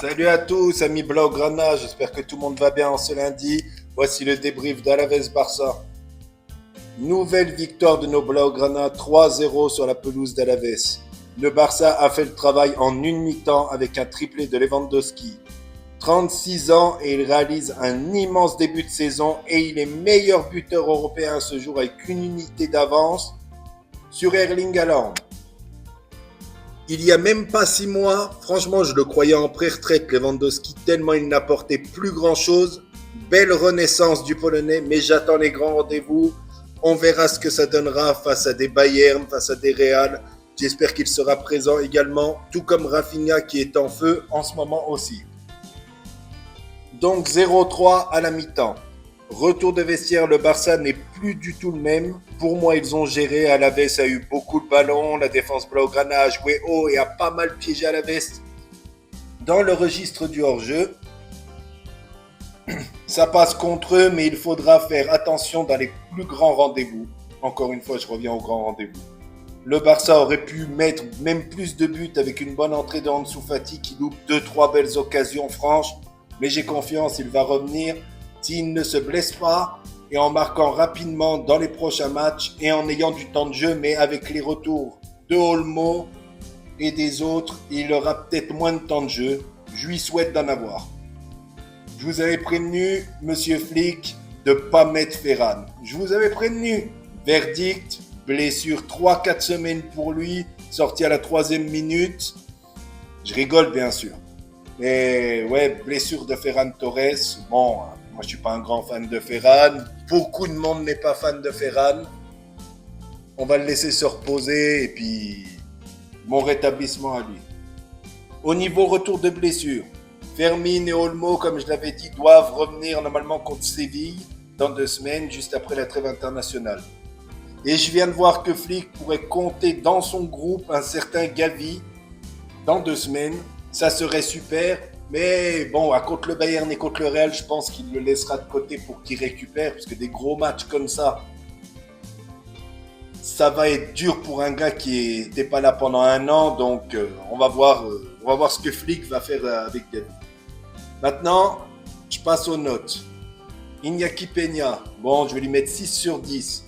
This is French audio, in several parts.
Salut à tous, amis Blaugrana, j'espère que tout le monde va bien en ce lundi. Voici le débrief d'Alaves-Barça. Nouvelle victoire de nos Blaugrana, 3-0 sur la pelouse d'Alaves. Le Barça a fait le travail en une mi-temps avec un triplé de Lewandowski. 36 ans et il réalise un immense début de saison et il est meilleur buteur européen ce jour avec une unité d'avance sur Erling Haaland. Il y a même pas 6 mois, franchement, je le croyais en pré-retraite, Lewandowski, tellement il n'apportait plus grand-chose. Belle renaissance du Polonais, mais j'attends les grands rendez-vous. On verra ce que ça donnera face à des Bayern, face à des Real. J'espère qu'il sera présent également, tout comme Rafinha qui est en feu en ce moment aussi. Donc 0-3 à la mi-temps. Retour de vestiaire, le Barça n'est plus du tout le même. Pour moi, ils ont géré. Alaves a eu beaucoup de ballons. La défense Blaugrana a joué haut et a pas mal piégé Alaves dans le registre du hors-jeu. Ça passe contre eux, mais il faudra faire attention dans les plus grands rendez-vous. Encore une fois, je reviens aux grands rendez-vous. Le Barça aurait pu mettre même plus de buts avec une bonne entrée de Ansu Fati qui loupe 2-3 belles occasions franches. Mais j'ai confiance, il va revenir s'il ne se blesse pas et en marquant rapidement dans les prochains matchs et en ayant du temps de jeu, mais avec les retours de Olmo et des autres, il aura peut-être moins de temps de jeu. Je lui souhaite d'en avoir. Je vous avais prévenu, monsieur Flick, de ne pas mettre Ferran. Je vous avais prévenu. Verdict, blessure 3-4 semaines pour lui, sorti à la 3e minute. Je rigole bien sûr. Mais ouais, blessure de Ferran Torres. Bon, moi je suis pas un grand fan de Ferran. Beaucoup de monde n'est pas fan de Ferran. On va le laisser se reposer et puis mon rétablissement à lui. Au niveau retour de blessure, Fermin et Olmo, comme je l'avais dit, doivent revenir normalement contre Séville dans 2 semaines, juste après la trêve internationale. Et je viens de voir que Flick pourrait compter dans son groupe un certain Gavi dans 2 semaines. Ça serait super, mais bon, contre le Bayern et contre le Real, je pense qu'il le laissera de côté pour qu'il récupère, parce que des gros matchs comme ça va être dur pour un gars qui n'était pas là pendant 1 an, donc on va voir ce que Flick va faire avec Gavi. Maintenant, je passe aux notes. Iñaki Peña, bon, je vais lui mettre 6 sur 10.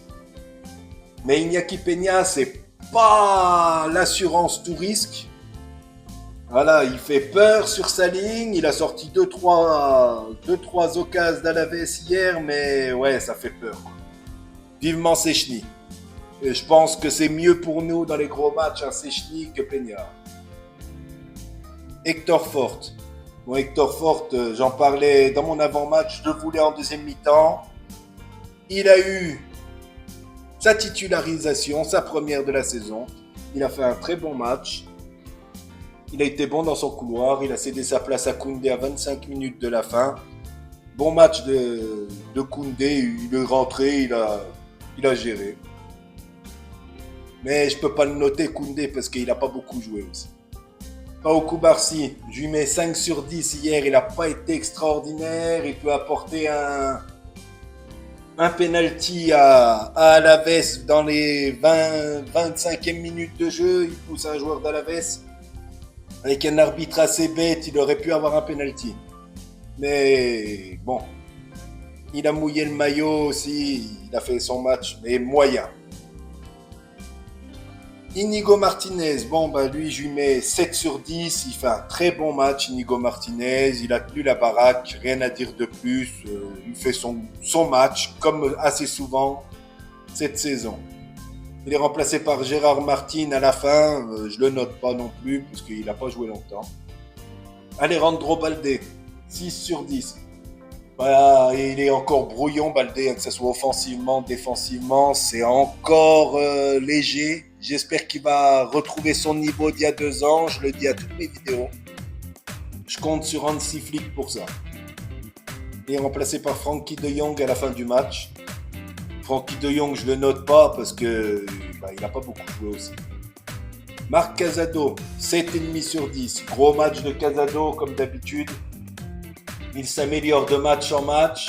Mais Iñaki Peña, c'est pas l'assurance tout risque. Voilà, il fait peur sur sa ligne. Il a sorti 2-3 occasions d'Alaves hier, mais ouais, ça fait peur. Vivement Szczęsny. Et je pense que c'est mieux pour nous dans les gros matchs, un Szczęsny que Peña. Hector Fort. Bon, Hector Fort, j'en parlais dans mon avant-match, je le voulais en 2e mi-temps. Il a eu sa titularisation, sa première de la saison. Il a fait un très bon match. Il a été bon dans son couloir. Il a cédé sa place à Koundé à 25 minutes de la fin. Bon match de Koundé. Il est rentré, il a géré. Mais je ne peux pas le noter, Koundé, parce qu'il n'a pas beaucoup joué aussi. Pau Cubarsí, je lui mets 5 sur 10 hier. Il n'a pas été extraordinaire. Il peut apporter un penalty à Alaves dans les 25e minutes de jeu. Il pousse un joueur d'Alaves. Avec un arbitre assez bête, il aurait pu avoir un penalty. Mais bon, il a mouillé le maillot aussi, il a fait son match, mais moyen. Inigo Martinez, bon bah lui je lui mets 7 sur 10, il fait un très bon match Inigo Martinez, il a tenu la baraque, rien à dire de plus, il fait son match comme assez souvent cette saison. Il est remplacé par Gérard Martin à la fin, je le note pas non plus parce qu'il n'a pas joué longtemps. Alejandro Balde, 6 sur 10. Voilà, il est encore brouillon Balde, que ce soit offensivement, défensivement, c'est encore léger. J'espère qu'il va retrouver son niveau d'il y a 2 ans, je le dis à toutes mes vidéos. Je compte sur Hansi Flick pour ça. Il est remplacé par Frenkie de Jong à la fin du match. Frenkie de Jong, je le note pas parce que il n'a pas beaucoup joué aussi. Marc Casado, 7,5 sur 10. Gros match de Casado comme d'habitude. Il s'améliore de match en match.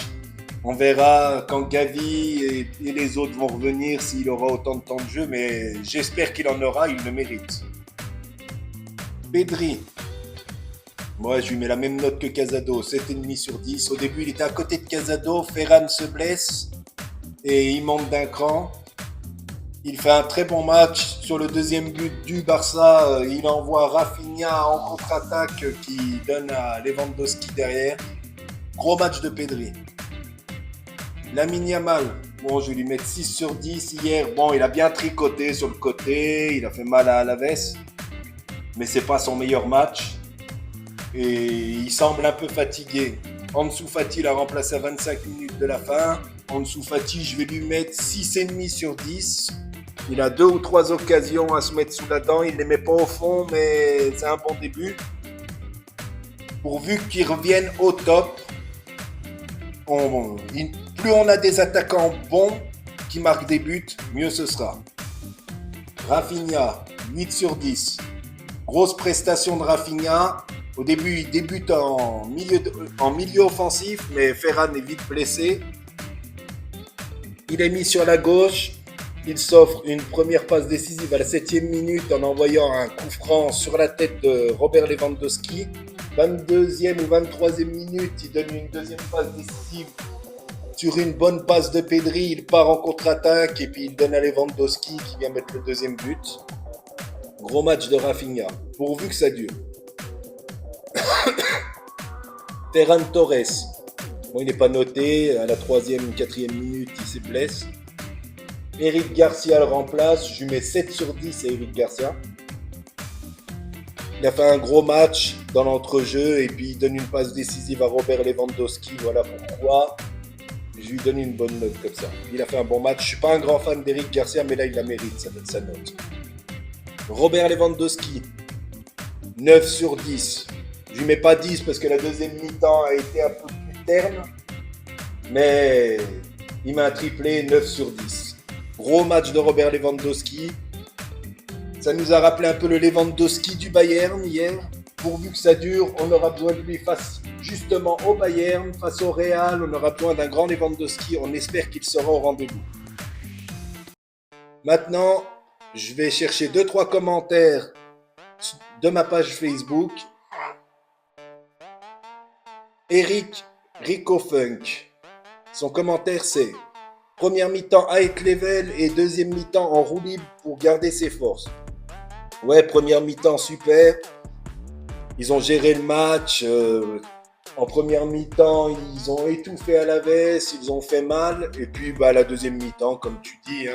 On verra quand Gavi et les autres vont revenir s'il aura autant de temps de jeu, mais j'espère qu'il en aura, il le mérite. Pedri, Moi, je lui mets la même note que Casado, 7,5 sur 10. Au début, il était à côté de Casado, Ferran se blesse et il monte d'un cran. Il fait un très bon match. Sur le deuxième but du Barça, il envoie Rafinha en contre-attaque qui donne à Lewandowski derrière. Gros match de Pedri. Lamine Yamal, bon, je vais lui mettre 6 sur 10 hier. Bon, il a bien tricoté sur le côté, il a fait mal à Alaves, mais c'est pas son meilleur match. Et il semble un peu fatigué. Ansu Fati l'a remplacé à 25 minutes de la fin. Ansu Fati, je vais lui mettre 6,5 sur 10. Il a 2 ou 3 occasions à se mettre sous la dent. Il ne les met pas au fond, mais c'est un bon début. Pourvu qu'il revienne au top, plus on a des attaquants bons qui marquent des buts, mieux ce sera. Rafinha, 8 sur 10. Grosse prestation de Rafinha. Au début, il débute en milieu offensif, mais Ferran est vite blessé. Il est mis sur la gauche. Il s'offre une première passe décisive à la 7e minute en envoyant un coup franc sur la tête de Robert Lewandowski. 22e ou 23e minute, il donne une deuxième passe décisive sur une bonne passe de Pedri. Il part en contre-attaque et puis il donne à Lewandowski qui vient mettre le deuxième but. Gros match de Rafinha, pourvu que ça dure. Ferran Torres, bon, il n'est pas noté, à la 3e ou 4e minute, il se blesse. Eric Garcia le remplace, je lui mets 7 sur 10 à Eric Garcia. Il a fait un gros match dans l'entrejeu et puis il donne une passe décisive à Robert Lewandowski, voilà pourquoi je lui donne une bonne note comme ça. Il a fait un bon match, je ne suis pas un grand fan d'Eric Garcia, mais là il la mérite, ça donne sa note. Robert Lewandowski, 9 sur 10. Je lui mets pas 10 parce que la deuxième mi-temps a été un peu plus terne, mais il met un triplé, 9 sur 10. Gros match de Robert Lewandowski. Ça nous a rappelé un peu le Lewandowski du Bayern hier. Pourvu que ça dure, on aura besoin de lui face justement au Bayern, face au Real. On aura besoin d'un grand Lewandowski. On espère qu'il sera au rendez-vous. Maintenant, je vais chercher 2-3 commentaires de ma page Facebook. Eric Ricofunk. Son commentaire c'est: première mi-temps high level et deuxième mi-temps en roue libre pour garder ses forces. Ouais, première mi-temps super. Ils ont géré le match. En première mi-temps, ils ont étouffé Alaves, ils ont fait mal. Et puis la deuxième mi-temps, comme tu dis,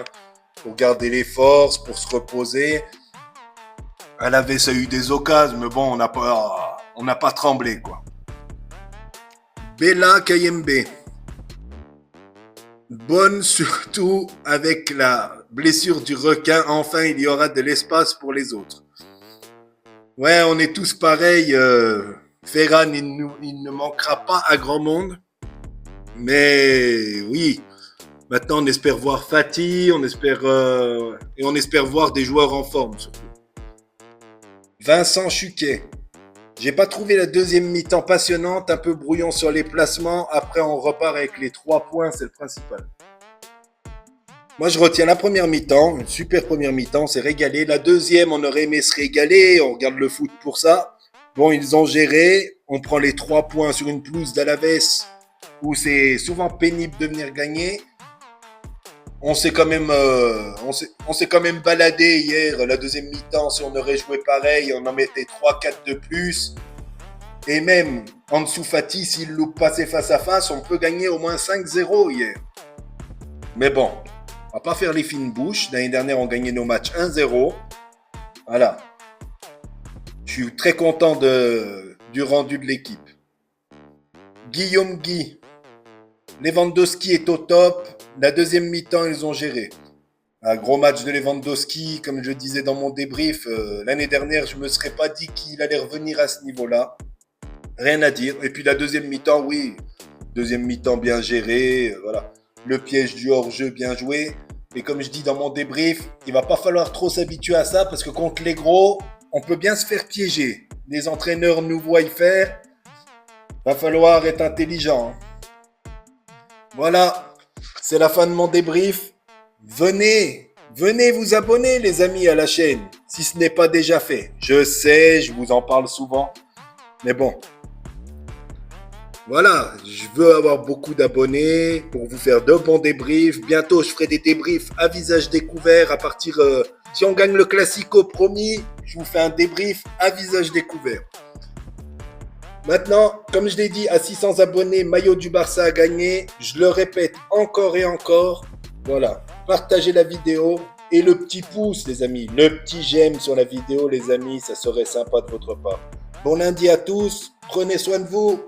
pour garder les forces, pour se reposer. Alaves a eu des occasions, mais bon, on n'a pas tremblé, quoi. Bella Kayembe. Bonne surtout avec la blessure du requin. Enfin, il y aura de l'espace pour les autres. Ouais, on est tous pareils. Ferran, il ne manquera pas à grand monde. Mais oui, maintenant on espère voir Fati, on espère voir des joueurs en forme surtout. Vincent Chuquet. J'ai pas trouvé la deuxième mi-temps passionnante, un peu brouillon sur les placements. Après, on repart avec les 3 points, c'est le principal. Moi, je retiens la première mi-temps, une super première mi-temps, c'est régalé. La deuxième, on aurait aimé se régaler, on regarde le foot pour ça. Bon, ils ont géré, on prend les 3 points sur une pelouse d'Alaves où c'est souvent pénible de venir gagner. On s'est quand même baladé hier, la deuxième mi-temps. Si on aurait joué pareil, on en mettait 3-4 de plus. Et même Ansu Fati, s'il loupe passer face à face, on peut gagner au moins 5-0 hier. Mais bon, on va pas faire les fines bouches. L'année dernière, on gagnait nos matchs 1-0. Voilà. Je suis très content du rendu de l'équipe. Guillaume Guy. Lewandowski est au top. La deuxième mi-temps, ils ont géré. Un gros match de Lewandowski, comme je disais dans mon débrief. L'année dernière, je ne me serais pas dit qu'il allait revenir à ce niveau-là. Rien à dire. Et puis la deuxième mi-temps, oui. Deuxième mi-temps bien géré. Voilà. Le piège du hors-jeu bien joué. Et comme je dis dans mon débrief, il ne va pas falloir trop s'habituer à ça parce que contre les gros, on peut bien se faire piéger. Les entraîneurs nous voient y faire. Va falloir être intelligent. Voilà, c'est la fin de mon débrief. Venez vous abonner les amis à la chaîne, si ce n'est pas déjà fait. Je sais, je vous en parle souvent. Mais bon, voilà, je veux avoir beaucoup d'abonnés pour vous faire de bons débriefs. Bientôt, je ferai des débriefs à visage découvert à partir... si on gagne le Classico, promis, je vous fais un débrief à visage découvert. Maintenant, comme je l'ai dit, à 600 abonnés, maillot du Barça a gagné. Je le répète encore et encore. Voilà, partagez la vidéo et le petit pouce, les amis. Le petit j'aime sur la vidéo, les amis, ça serait sympa de votre part. Bon lundi à tous, prenez soin de vous.